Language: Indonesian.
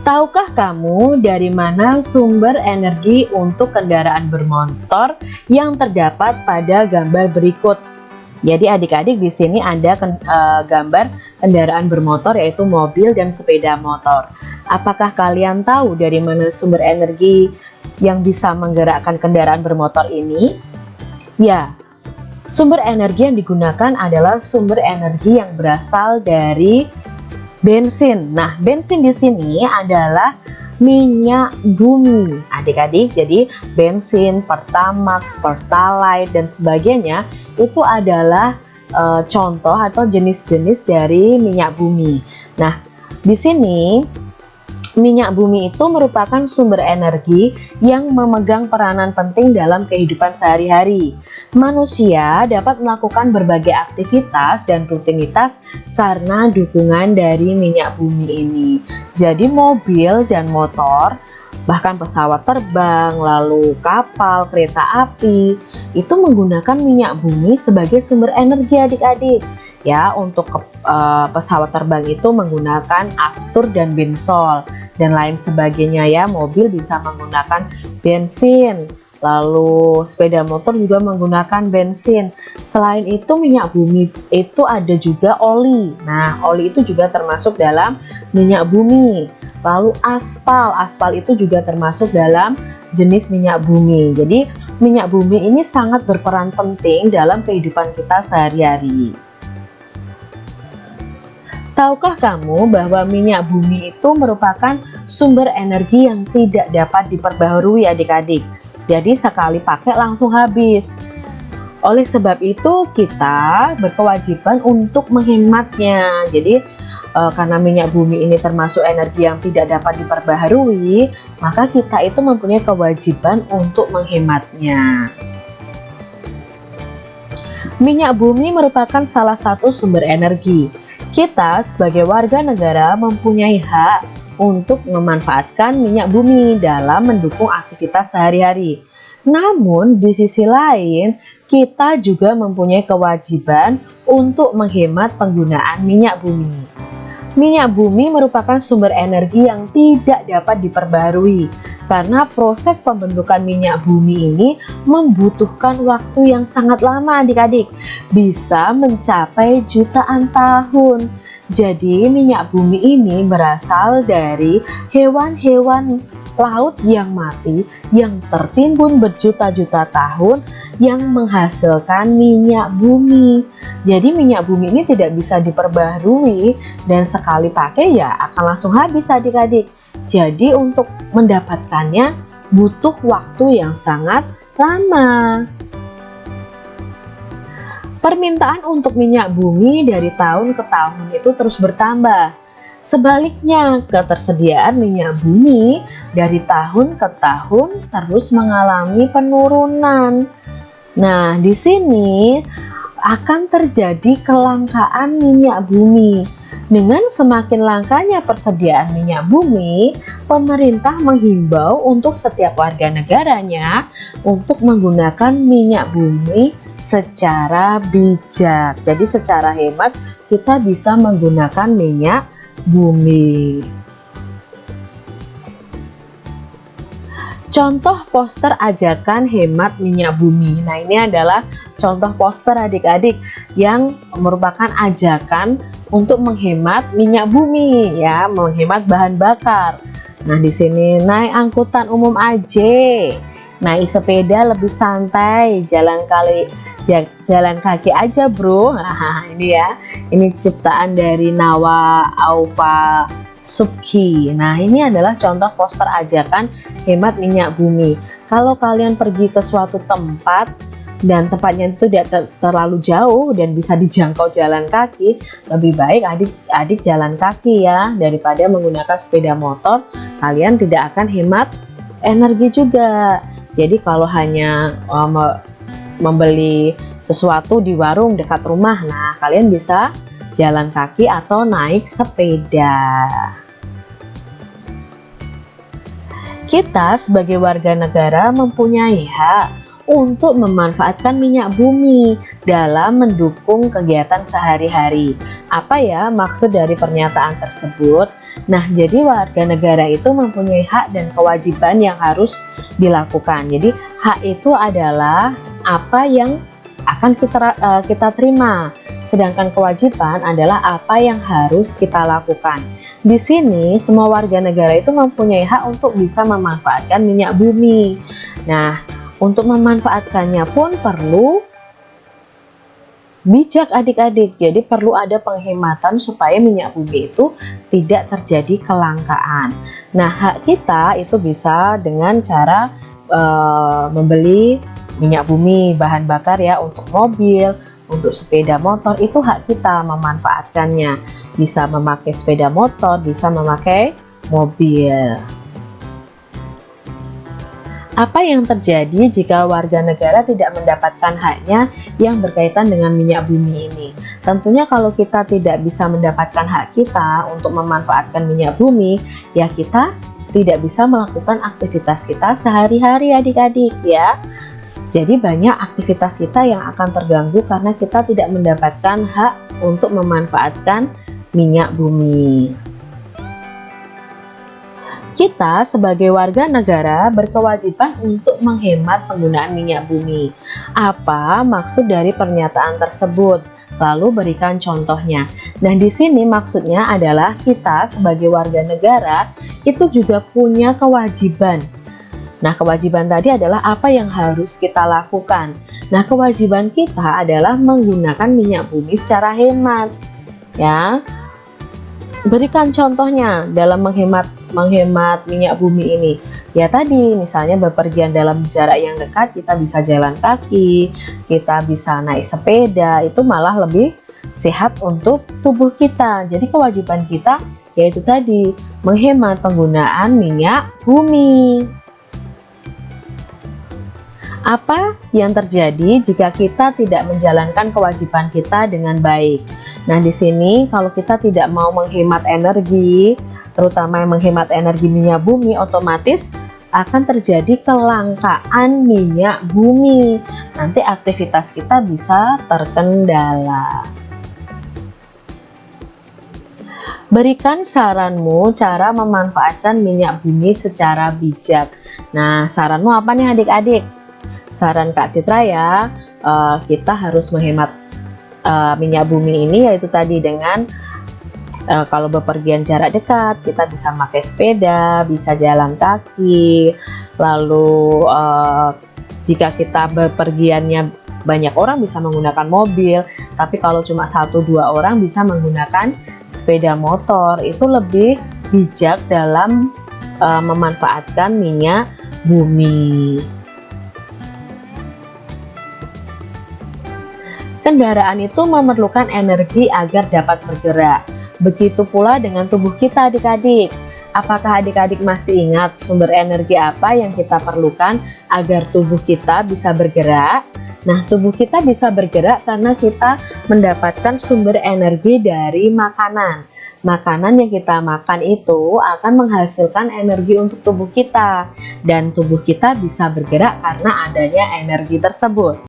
Tahukah kamu dari mana sumber energi untuk kendaraan bermotor yang terdapat pada gambar berikut? Jadi adik-adik di sini ada gambar kendaraan bermotor yaitu mobil dan sepeda motor. Apakah kalian tahu dari mana sumber energi yang bisa menggerakkan kendaraan bermotor ini? Ya, sumber energi yang digunakan adalah sumber energi yang berasal dari bensin. Nah, bensin di sini adalah minyak bumi, adik-adik. Jadi bensin, Pertamax, Pertalite dan sebagainya itu adalah contoh atau jenis-jenis dari minyak bumi. Nah, di sini minyak bumi itu merupakan sumber energi yang memegang peranan penting dalam kehidupan sehari-hari. Manusia dapat melakukan berbagai aktivitas dan rutinitas karena dukungan dari minyak bumi ini. Jadi mobil dan motor, bahkan pesawat terbang, lalu kapal, kereta api, itu menggunakan minyak bumi sebagai sumber energi adik-adik. Ya, untuk pesawat terbang itu menggunakan aftur dan bensol dan lain sebagainya ya. Mobil bisa menggunakan bensin, lalu sepeda motor juga menggunakan bensin. Selain itu minyak bumi itu ada juga oli. Nah, oli itu juga termasuk dalam minyak bumi. Lalu aspal itu juga termasuk dalam jenis minyak bumi. Jadi minyak bumi ini sangat berperan penting dalam kehidupan kita sehari-hari. Tahukah kamu bahwa minyak bumi itu merupakan sumber energi yang tidak dapat diperbaharui adik-adik? Jadi sekali pakai langsung habis. Oleh sebab itu kita berkewajiban untuk menghematnya. Jadi karena minyak bumi ini termasuk energi yang tidak dapat diperbaharui, maka kita itu mempunyai kewajiban untuk menghematnya. Minyak bumi merupakan salah satu sumber energi. Kita sebagai warga negara mempunyai hak untuk memanfaatkan minyak bumi dalam mendukung aktivitas sehari-hari. Namun di sisi lain, kita juga mempunyai kewajiban untuk menghemat penggunaan minyak bumi. Minyak bumi merupakan sumber energi yang tidak dapat diperbaharui karena proses pembentukan minyak bumi ini membutuhkan waktu yang sangat lama adik-adik, bisa mencapai jutaan tahun. Jadi minyak bumi ini berasal dari hewan-hewan laut yang mati yang tertimbun berjuta-juta tahun yang menghasilkan minyak bumi. Jadi minyak bumi ini tidak bisa diperbaharui dan sekali pakai ya akan langsung habis adik-adik. Jadi untuk mendapatkannya butuh waktu yang sangat lama. Permintaan untuk minyak bumi dari tahun ke tahun itu terus bertambah. Sebaliknya, ketersediaan minyak bumi dari tahun ke tahun terus mengalami penurunan. Nah, di sini akan terjadi kelangkaan minyak bumi. Dengan semakin langkanya persediaan minyak bumi, pemerintah menghimbau untuk setiap warga negaranya untuk menggunakan minyak bumi secara bijak. Jadi secara hemat kita bisa menggunakan minyak bumi. Contoh poster ajakan hemat minyak bumi. Nah, ini adalah contoh poster adik-adik yang merupakan ajakan untuk menghemat minyak bumi ya, menghemat bahan bakar. Nah, di sini naik angkutan umum aja. Naik sepeda lebih santai, jalan kaki aja, bro. Nah, ini ya. Ini ciptaan dari Nawa Aufa Subki. Nah, ini adalah contoh poster ajakan hemat minyak bumi. Kalau kalian pergi ke suatu tempat dan tempatnya itu tidak terlalu jauh dan bisa dijangkau jalan kaki, lebih baik adik-adik jalan kaki ya, daripada menggunakan sepeda motor. Kalian tidak akan hemat energi juga. Jadi kalau hanya membeli sesuatu di warung dekat rumah, nah kalian bisa jalan kaki atau naik sepeda. Kita sebagai warga negara mempunyai hak untuk memanfaatkan minyak bumi dalam mendukung kegiatan sehari-hari. Apa ya maksud dari pernyataan tersebut? Nah, jadi warga negara itu mempunyai hak dan kewajiban yang harus dilakukan. Jadi, hak itu adalah apa yang akan kita terima. Sedangkan kewajiban adalah apa yang harus kita lakukan. Di sini semua warga negara itu mempunyai hak untuk bisa memanfaatkan minyak bumi. Nah, untuk memanfaatkannya pun perlu bijak adik-adik. Jadi perlu ada penghematan supaya minyak bumi itu tidak terjadi kelangkaan. Nah, hak kita itu bisa dengan cara membeli minyak bumi bahan bakar ya untuk mobil, untuk sepeda motor. Itu hak kita memanfaatkannya. Bisa memakai sepeda motor, bisa memakai mobil. Apa yang terjadi jika warga negara tidak mendapatkan haknya yang berkaitan dengan minyak bumi ini? Tentunya kalau kita tidak bisa mendapatkan hak kita untuk memanfaatkan minyak bumi, ya kita tidak bisa melakukan aktivitas kita sehari-hari adik-adik ya. Jadi banyak aktivitas kita yang akan terganggu karena kita tidak mendapatkan hak untuk memanfaatkan minyak bumi. Kita sebagai warga negara berkewajiban untuk menghemat penggunaan minyak bumi. Apa maksud dari pernyataan tersebut? Lalu berikan contohnya. Nah, di sini maksudnya adalah kita sebagai warga negara itu juga punya kewajiban. Nah, kewajiban tadi adalah apa yang harus kita lakukan. Nah, kewajiban kita adalah menggunakan minyak bumi secara hemat. Ya. Berikan contohnya dalam menghemat minyak bumi ini. Ya tadi misalnya bepergian dalam jarak yang dekat, kita bisa jalan kaki, kita bisa naik sepeda, itu malah lebih sehat untuk tubuh kita. Jadi kewajiban kita yaitu tadi menghemat penggunaan minyak bumi. Apa yang terjadi jika kita tidak menjalankan kewajiban kita dengan baik? Nah, di sini kalau kita tidak mau menghemat energi, terutama yang menghemat energi minyak bumi, otomatis akan terjadi kelangkaan minyak bumi. Nanti aktivitas kita bisa terkendala. Berikan saranmu cara memanfaatkan minyak bumi secara bijak. Nah, saranmu apa nih adik-adik? Saran Kak Citra ya, kita harus menghemat minyak bumi ini yaitu tadi dengan kalau bepergian jarak dekat kita bisa pakai sepeda, bisa jalan kaki. Lalu jika kita bepergiannya banyak orang bisa menggunakan mobil, tapi kalau cuma 1-2 orang bisa menggunakan sepeda motor. Itu lebih bijak dalam memanfaatkan minyak bumi. Kendaraan itu memerlukan energi agar dapat bergerak. Begitu pula dengan tubuh kita adik-adik. Apakah adik-adik masih ingat sumber energi apa yang kita perlukan agar tubuh kita bisa bergerak? Nah, tubuh kita bisa bergerak karena kita mendapatkan sumber energi dari makanan. Makanan yang kita makan itu akan menghasilkan energi untuk tubuh kita. Dan tubuh kita bisa bergerak karena adanya energi tersebut.